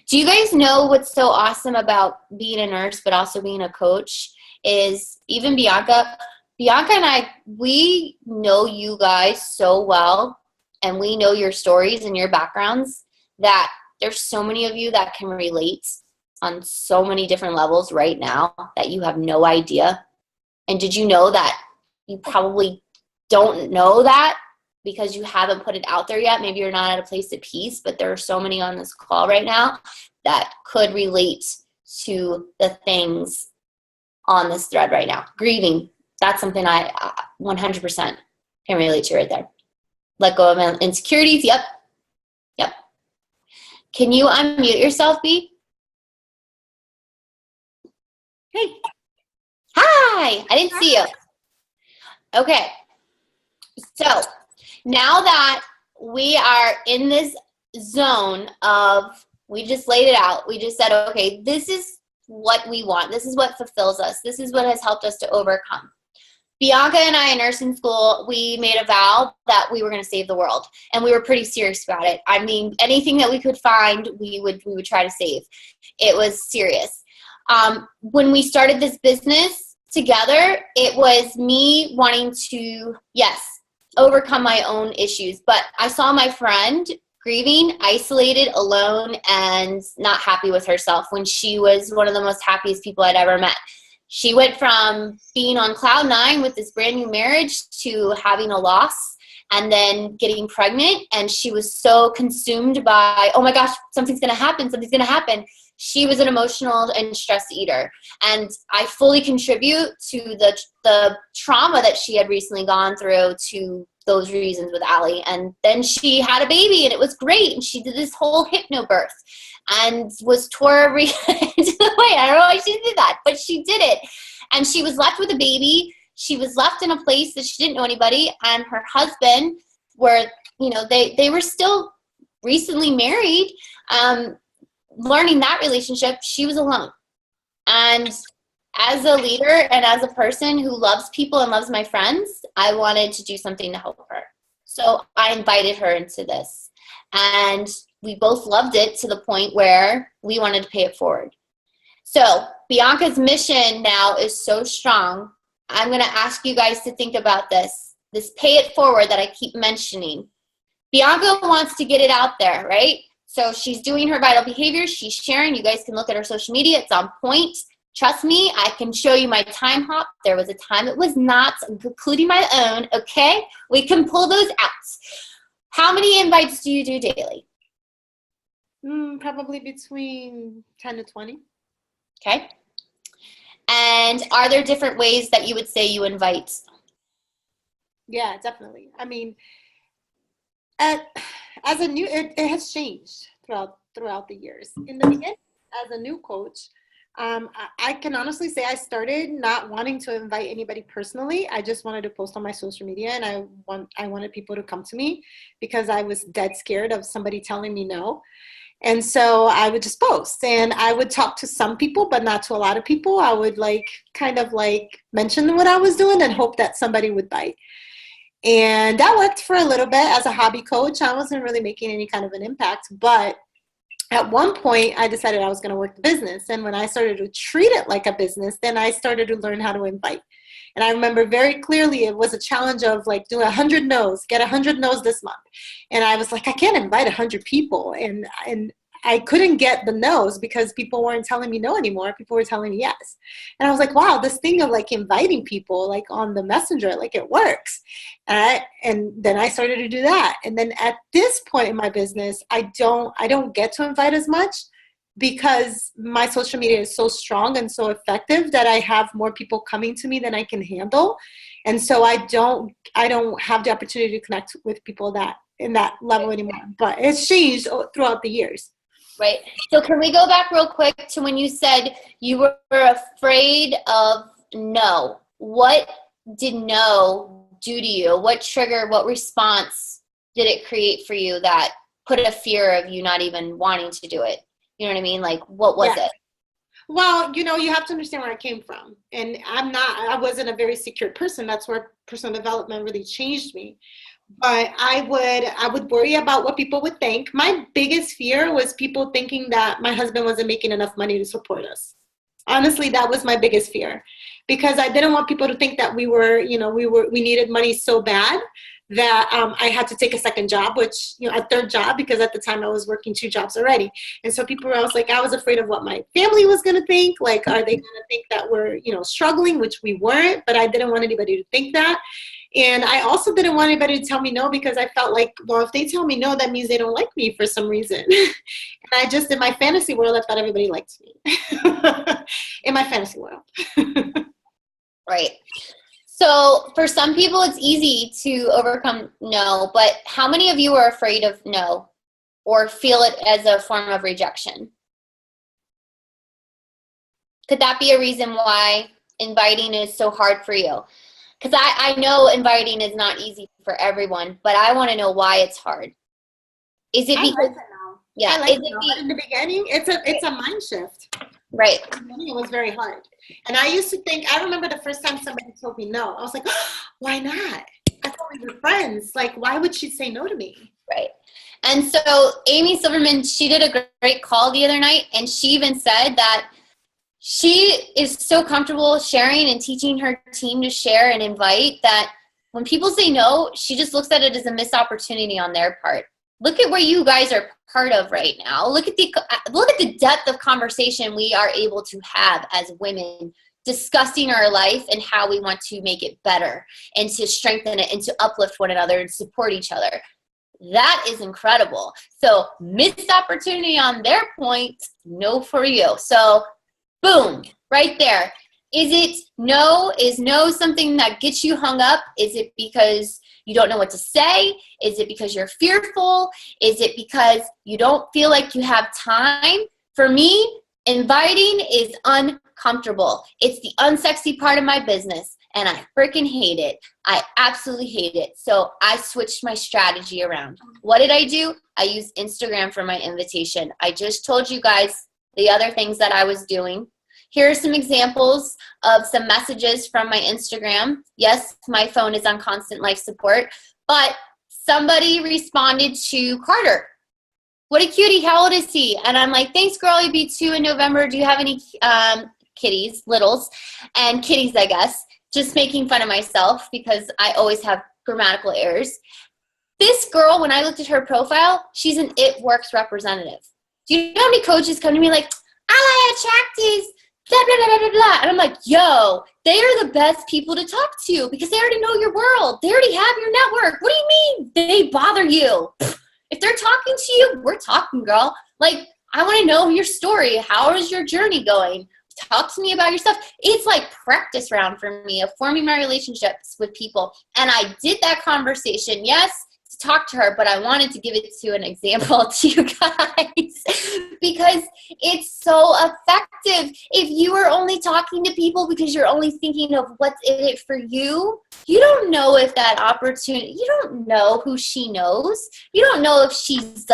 Do you guys know what's so awesome about being a nurse, but also being a coach is even Bianca and I, we know you guys so well, and we know your stories and your backgrounds that there's so many of you that can relate on so many different levels right now that you have no idea. And did you know that you probably don't know that because you haven't put it out there yet? Maybe you're not at a place of peace, but there are so many on this call right now that could relate to the things on this thread right now. Grieving, that's something I 100% can relate to right there. Let go of insecurities, yep. Can you unmute yourself, B? Hey. Hi, I didn't see you. Okay, so now that we are in this zone of, we just laid it out, we just said, okay, this is what we want, this is what fulfills us, this is what has helped us to overcome. Bianca and I in nursing school, we made a vow that we were going to save the world, and we were pretty serious about it. I mean, anything that we could find, we would try to save. It was serious. When we started this business together, it was me wanting to, yes, overcome my own issues. But I saw my friend grieving, isolated, alone, and not happy with herself when she was one of the most happiest people I'd ever met. She went from being on cloud nine with this brand new marriage to having a loss and then getting pregnant. And she was so consumed by, oh my gosh, something's going to happen. She was an emotional and stressed eater. And I fully contribute to the trauma that she had recently gone through to those reasons with Allie. And then she had a baby and it was great. And she did this whole hypnobirth and was tore every way. I don't know why she did that, but she did it. And she was left with a baby. She was left in a place that she didn't know anybody. And her husband were, they were still recently married. Learning that relationship, she was alone. And as a leader and as a person who loves people and loves my friends, I wanted to do something to help her. So I invited her into this. And we both loved it to the point where we wanted to pay it forward. So Bianca's mission now is so strong. I'm going to ask you guys to think about this pay it forward that I keep mentioning. Bianca wants to get it out there, right? So she's doing her vital behaviors. She's sharing. You guys can look at her social media. It's on point. Trust me, I can show you my time hop. There was a time it was not, including my own, okay? We can pull those out. How many invites do you do daily? Probably between 10 to 20. Okay. And are there different ways that you would say you invite? Yeah, definitely. I mean, it has changed throughout the years. In the beginning, as a new coach, I can honestly say I started not wanting to invite anybody personally. I just wanted to post on my social media, and I wanted people to come to me because I was dead scared of somebody telling me no. And so I would just post, and I would talk to some people, but not to a lot of people. I would kind of mention what I was doing and hope that somebody would bite. And that worked for a little bit as a hobby coach. I wasn't really making any kind of an impact, but at one point I decided I was going to work the business. And when I started to treat it like a business, then I started to learn how to invite. And I remember very clearly it was a challenge of do 100 no's, get 100 no's this month. And I was like, I can't invite 100 people. And I couldn't get the no's because people weren't telling me no anymore. People were telling me yes. And I was like, wow, this thing of inviting people on the messenger, it works. And then I started to do that. And then at this point in my business, I don't get to invite as much because my social media is so strong and so effective that I have more people coming to me than I can handle. And so I don't have the opportunity to connect with people in that level anymore. But it's changed throughout the years. Right. So can we go back real quick to when you said you were afraid of no? What did no do to you? What trigger, what response did it create for you that put a fear of you not even wanting to do it? You know what I mean? What was it? Well, you have to understand where I came from. And I wasn't a very secure person. That's where personal development really changed me. But I would worry about what people would think. My biggest fear was people thinking that my husband wasn't making enough money to support us. Honestly, that was my biggest fear, because I didn't want people to think that we needed money so bad that I had to take a second job, a third job, because at the time I was working 2 jobs already. And so I was afraid of what my family was going to think. Are they going to think that we're, struggling, which we weren't, but I didn't want anybody to think that. And I also didn't want anybody to tell me no, because I felt if they tell me no, that means they don't like me for some reason. And in my fantasy world, I thought everybody liked me. In my fantasy world. Right. So for some people, it's easy to overcome no, but how many of you are afraid of no or feel it as a form of rejection? Could that be a reason why inviting is so hard for you? Because I know inviting is not easy for everyone, but I want to know why it's hard. Is it because? Yeah, in the beginning, it's a mind shift. Right. In the beginning, it was very hard, and I used to think. I remember the first time somebody told me no. I was like, oh, why not? I thought we were friends. Why would she say no to me? Right. And so Amy Silverman, she did a great call the other night, and she even said that she is so comfortable sharing and teaching her team to share and invite that when people say no, she just looks at it as a missed opportunity on their part. Look at where you guys are part of right now. Look at the depth of conversation we are able to have as women, discussing our life and how we want to make it better and to strengthen it and to uplift one another and support each other. That is incredible. So missed opportunity on their point, no for you. So boom, right there. Is no something that gets you hung up? Is it because you don't know what to say? Is it because you're fearful? Is it because you don't feel like you have time? For me, inviting is uncomfortable. It's the unsexy part of my business, and I freaking hate it. I absolutely hate it. So I switched my strategy around. What did I do? I used Instagram for my invitation. I just told you guys the other things that I was doing. Here are some examples of some messages from my Instagram. Yes, my phone is on constant life support, but somebody responded to Carter. What a cutie, how old is he? And I'm like, thanks girl, you'll be 2 in November. Do you have any kitties, littles, and kitties, I guess. Just making fun of myself because I always have grammatical errors. This girl, when I looked at her profile, she's an It Works representative. Do you know how many coaches come to me like, I attractees, blah, blah, blah, blah, blah. And I'm like, yo, they are the best people to talk to because they already know your world. They already have your network. What do you mean they bother you? If they're talking to you, we're talking, girl. Like, I want to know your story. How is your journey going? talk to me about your stuff. It's like practice round for me of forming my relationships with people. And I did that conversation, yes, to talk to her, but I wanted to give it to an example to you guys because it's so effective. If you are only talking to people because you're only thinking of what's in it for you, you don't know if that opportunity, you don't know who she knows. You don't know if she's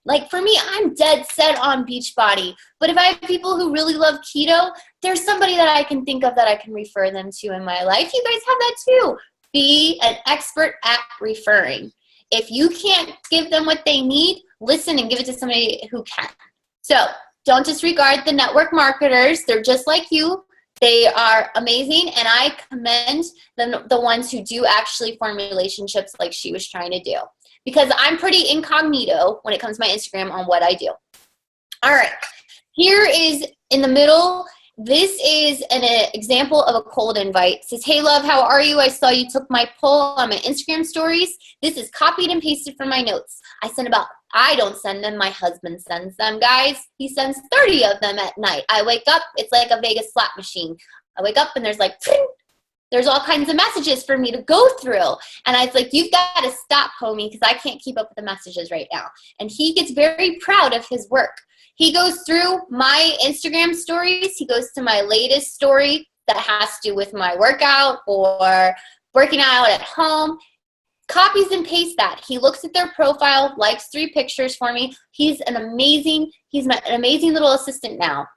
like for me, I'm dead set on Beachbody. But if I have people who really love keto, there's somebody that I can think of that I can refer them to in my life. You guys have that too. Be an expert at referring. If you can't give them what they need, listen and give it to somebody who can. So don't disregard the network marketers. They're just like you. They are amazing, and I commend the ones who do actually form relationships like she was trying to do. Because I'm pretty incognito when it comes to my Instagram on what I do. All right, here is in the middle. This is an example of a cold invite. It says, hey, love, how are you? I saw you took my poll on my Instagram stories. This is copied and pasted from my notes. I don't send them. My husband sends them, guys. He sends 30 of them at night. I wake up. It's like a Vegas slot machine. I wake up and there's like, there's all kinds of messages for me to go through. And I was like, you've got to stop, homie, because I can't keep up with the messages right now. And he gets very proud of his work. He goes through my Instagram stories. He goes to my latest story that has to do with my workout or working out at home. Copies and pastes that. He looks at their profile, likes 3 pictures for me. He's an amazing little assistant now.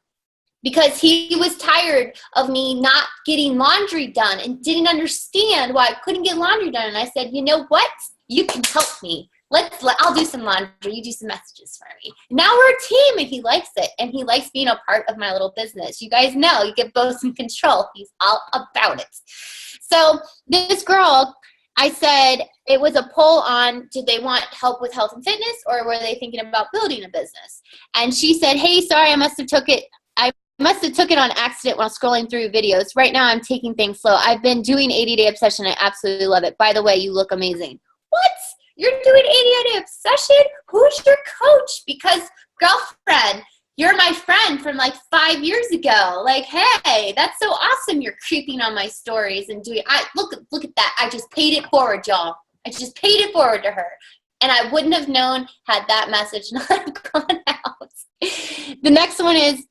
Because he was tired of me not getting laundry done and didn't understand why I couldn't get laundry done. And I said, you know what? You can help me. I'll do some laundry. You do some messages for me. Now we're a team, and he likes it. And he likes being a part of my little business. You guys know you give Bo some control. He's all about it. So this girl, I said it was a poll on did they want help with health and fitness or were they thinking about building a business? And she said, hey, sorry, I must have took it on accident while scrolling through videos. Right now I'm taking things slow. I've been doing 80-day obsession. I absolutely love it. By the way, you look amazing. What? You're doing 80-day obsession? Who's your coach? Because girlfriend, you're my friend from like 5 years ago. Like, hey, that's so awesome. You're creeping on my stories and doing, look at that. I just paid it forward, y'all. I just paid it forward to her. And I wouldn't have known had that message not gone out. The next one is,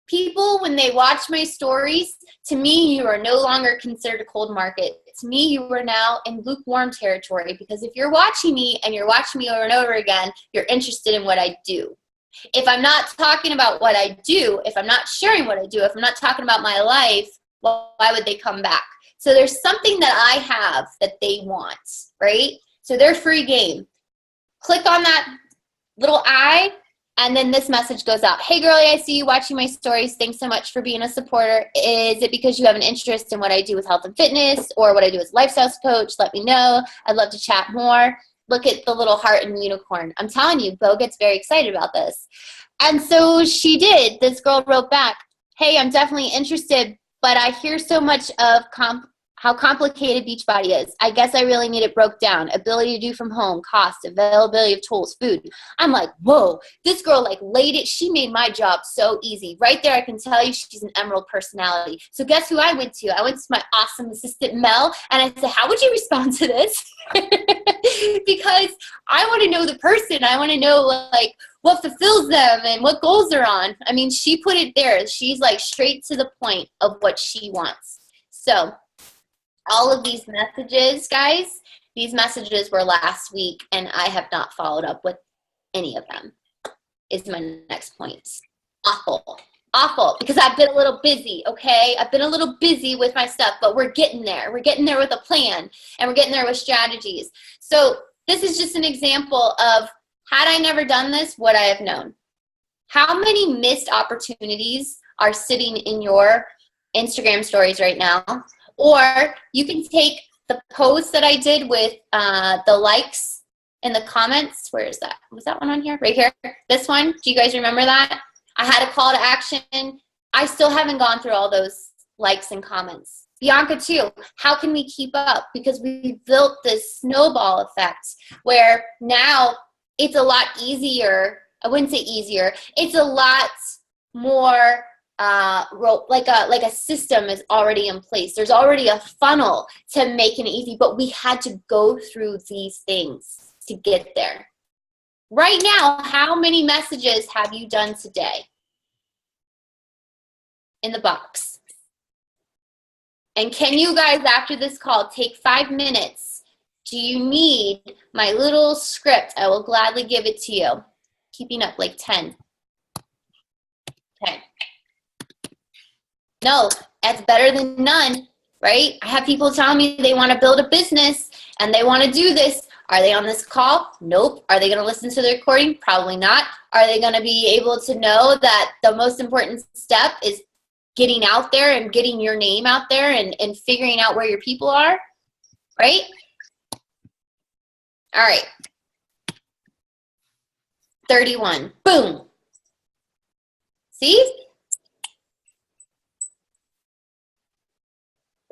people, when they watch my stories, to me, you are no longer considered a cold market. To me, you are now in lukewarm territory because if you're watching me and you're watching me over and over again, you're interested in what I do. If I'm not talking about what I do, if I'm not sharing what I do, if I'm not talking about my life, well, why would they come back? So there's something that I have that they want, right? So they're free game. Click on that little eye. And then this message goes out. Hey, girlie, I see you watching my stories. Thanks so much for being a supporter. Is it because you have an interest in what I do with health and fitness or what I do as a lifestyle coach? Let me know. I'd love to chat more. Look at the little heart and unicorn. I'm telling you, Bo gets very excited about this. And so she did. This girl wrote back, hey, I'm definitely interested, but I hear so much of how complicated Beachbody is. I guess I really need it broke down. Ability to do from home, cost, availability of tools, food. I'm like, whoa, this girl like laid it. She made my job so easy. Right there, I can tell you she's an emerald personality. So guess who I went to? I went to my awesome assistant, Mel, and I said, how would you respond to this? Because I want to know the person. I want to know like what fulfills them and what goals they're on. I mean, she put it there. She's like straight to the point of what she wants. So all of these messages, guys, these messages were last week, and I have not followed up with any of them, is my next point. Awful, because I've been a little busy, okay? I've been a little busy with my stuff, but we're getting there. We're getting there with a plan, and we're getting there with strategies. So this is just an example of, had I never done this, would I have known? How many missed opportunities are sitting in your Instagram stories right now? Or you can take the post that I did with the likes and the comments. Where is that? Was that one on here? Right here. This one. Do you guys remember that? I had a call to action. I still haven't gone through all those likes and comments. Bianca too. How can we keep up? Because we built this snowball effect where now it's a lot easier. I wouldn't say easier. It's a lot more like a system is already in place. There's already a funnel to make it easy, but we had to go through these things to get there. Right now, how many messages have you done today? In the box. And can you guys, after this call, take 5 minutes? Do you need my little script? I will gladly give it to you. Keeping up, like 10. Okay. No, that's better than none, right? I have people telling me they want to build a business and they want to do this. Are they on this call? Nope. Are they going to listen to the recording? Probably not. Are they going to be able to know that the most important step is getting out there and getting your name out there and figuring out where your people are, right? All right. 31. Boom. See?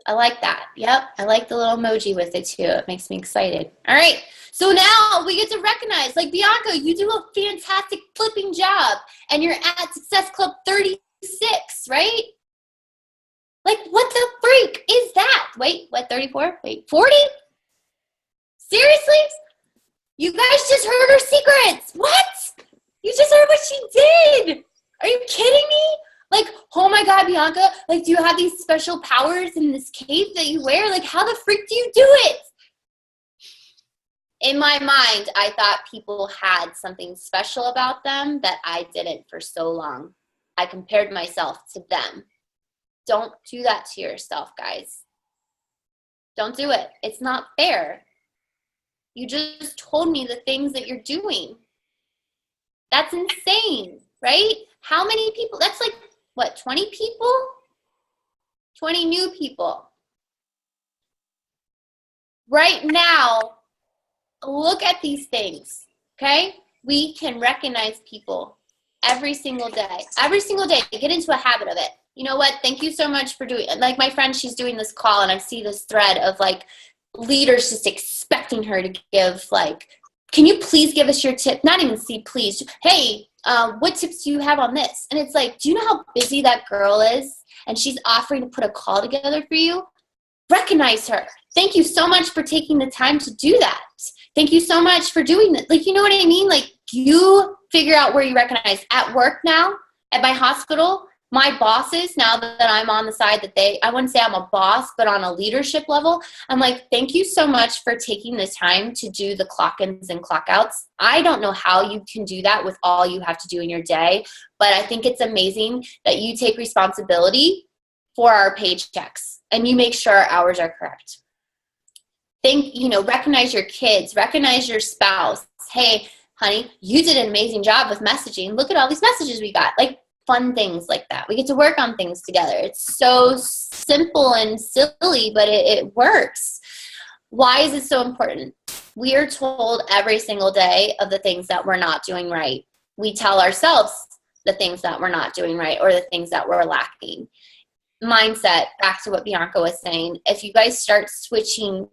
I like that. Yep. I like the little emoji with it too. It makes me excited. All right. So now we get to recognize, like, Bianca, you do a fantastic flipping job and you're at Success Club 36, right? Like, what the freak is that? Wait, what, 34? Wait, 40? Seriously? You guys just heard her secrets. What? You just heard what she did. Are you kidding me? Like, oh my God, Bianca, like, do you have these special powers in this cape that you wear? Like, how the freak do you do it? In my mind, I thought people had something special about them that I didn't for so long. I compared myself to them. Don't do that to yourself, guys. Don't do it. It's not fair. You just told me the things that you're doing. That's insane, right? How many people? That's like, what, 20 people? 20 new people. Right now, look at these things, okay? We can recognize people every single day. Every single day, get into a habit of it. You know what? Thank you so much for doing it. Like, my friend, she's doing this call, and I see this thread of, like, leaders just expecting her to give, like, can you please give us your tip? Not even see, please. Hey, what tips do you have on this? And it's like, do you know how busy that girl is? And she's offering to put a call together for you. Recognize her. Thank you so much for taking the time to do that. Thank you so much for doing that. Like, you know what I mean? Like, you figure out where you recognize. At work now, at my hospital, my bosses, now that I'm on the side that I wouldn't say I'm a boss, but on a leadership level, I'm like, thank you so much for taking the time to do the clock-ins and clock-outs. I don't know how you can do that with all you have to do in your day, but I think it's amazing that you take responsibility for our paychecks and you make sure our hours are correct. Recognize your kids, recognize your spouse. Hey, honey, you did an amazing job with messaging. Look at all these messages we got. Like, fun things like that. We get to work on things together. It's so simple and silly, but it works. Why is it so important? We are told every single day of the things that we're not doing right. We tell ourselves the things that we're not doing right or the things that we're lacking. Mindset, back to what Bianca was saying. If you guys start switching,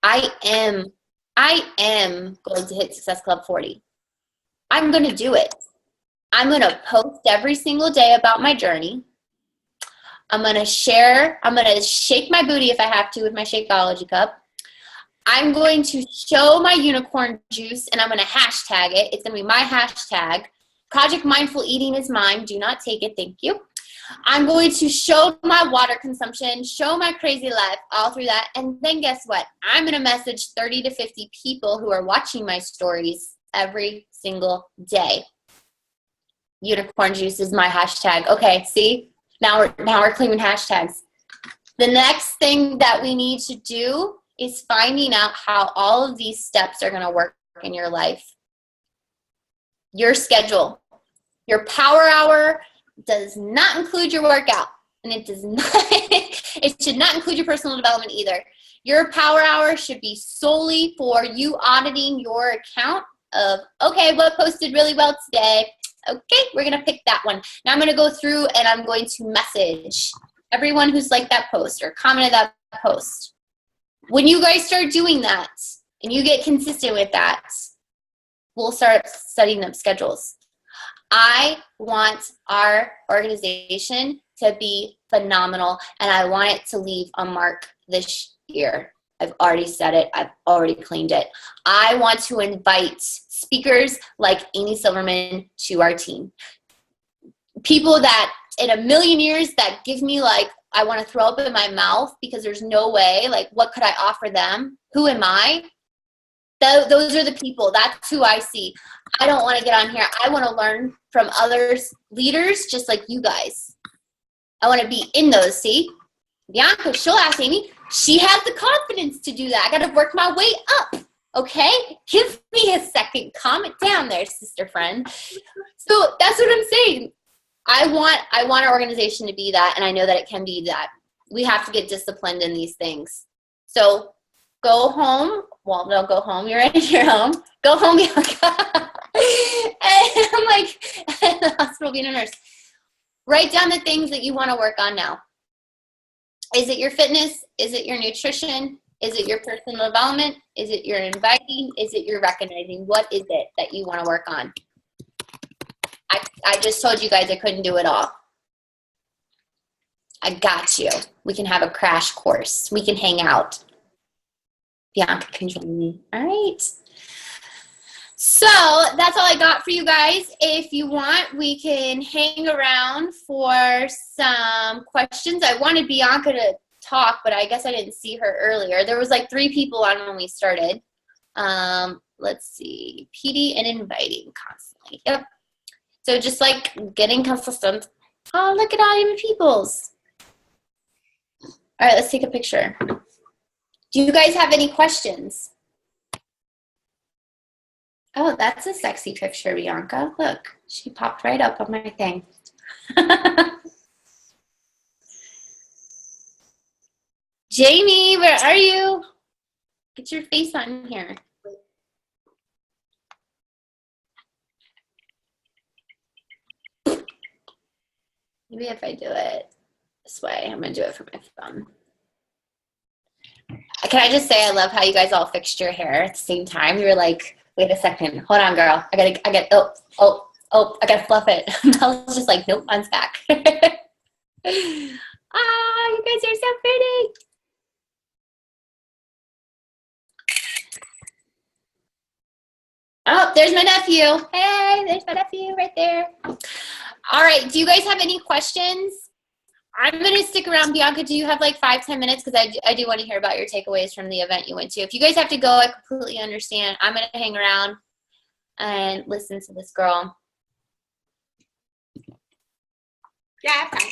I am going to hit Success Club 40. I'm going to do it. I'm going to post every single day about my journey. I'm going to share. I'm going to shake my booty if I have to with my Shakeology cup. I'm going to show my unicorn juice, and I'm going to hashtag it. It's going to be my hashtag. Project Mindful Eating is mine. Do not take it. Thank you. I'm going to show my water consumption, show my crazy life, all through that. And then guess what? I'm going to message 30 to 50 people who are watching my stories every single day. Unicorn juice is my hashtag. Okay, see? Now we're claiming hashtags. The next thing that we need to do is finding out how all of these steps are going to work in your life. Your schedule. Your power hour does not include your workout. And it does not it should not include your personal development either. Your power hour should be solely for you auditing your account of, okay, what posted really well today? Okay, we're going to pick that one. Now I'm going to go through and I'm going to message everyone who's liked that post or commented that post. When you guys start doing that and you get consistent with that, we'll start setting up schedules. I want our organization to be phenomenal, and I want it to leave a mark this year. I've already said it. I've already claimed it. I want to invite speakers like Amy Silverman to our team. People that in a million years that give me like, I want to throw up in my mouth because there's no way, like, what could I offer them? Who am I? Those are the people. That's who I see. I don't want to get on here. I want to learn from others, leaders, just like you guys. I want to be in those. See, Bianca, she'll ask Amy. She has the confidence to do that. I got to work my way up. Okay, give me a second. Calm it down there, sister friend. So that's what I'm saying. I want our organization to be that, and I know that it can be that. We have to get disciplined in these things. So go home. Well, don't go home. You're in your home. Go home, Bianca. And I'm like, in the hospital being a nurse. Write down the things that you want to work on now. Is it your fitness? Is it your nutrition? Is it your personal development? Is it your inviting? Is it your recognizing? What is it that you want to work on? I just told you guys I couldn't do it all. I got you. We can have a crash course. We can hang out. Bianca can join me. All right. So that's all I got for you guys. If you want, we can hang around for some questions. I wanted Bianca to talk, but I guess I didn't see her earlier. There was like 3 people on when we started. Let's see. PD and inviting constantly. Yep. So just like getting consistent. Oh, look at all your peoples. All right, let's take a picture. Do you guys have any questions? Oh, that's a sexy picture, Bianca. Look, she popped right up on my thing. Jamie, where are you? Get your face on here. Maybe if I do it this way, I'm going to do it from my phone. Can I just say I love how you guys all fixed your hair at the same time? You were like, wait a second. Hold on, girl. I gotta fluff it. Mel's just like, nope, mine's back. You guys are so pretty. Oh, there's my nephew. Hey, there's my nephew right there. All right, do you guys have any questions? I'm going to stick around. Bianca, do you have like 5-10 minutes? Because I do want to hear about your takeaways from the event you went to. If you guys have to go, I completely understand. I'm going to hang around and listen to this girl. Yeah, fine.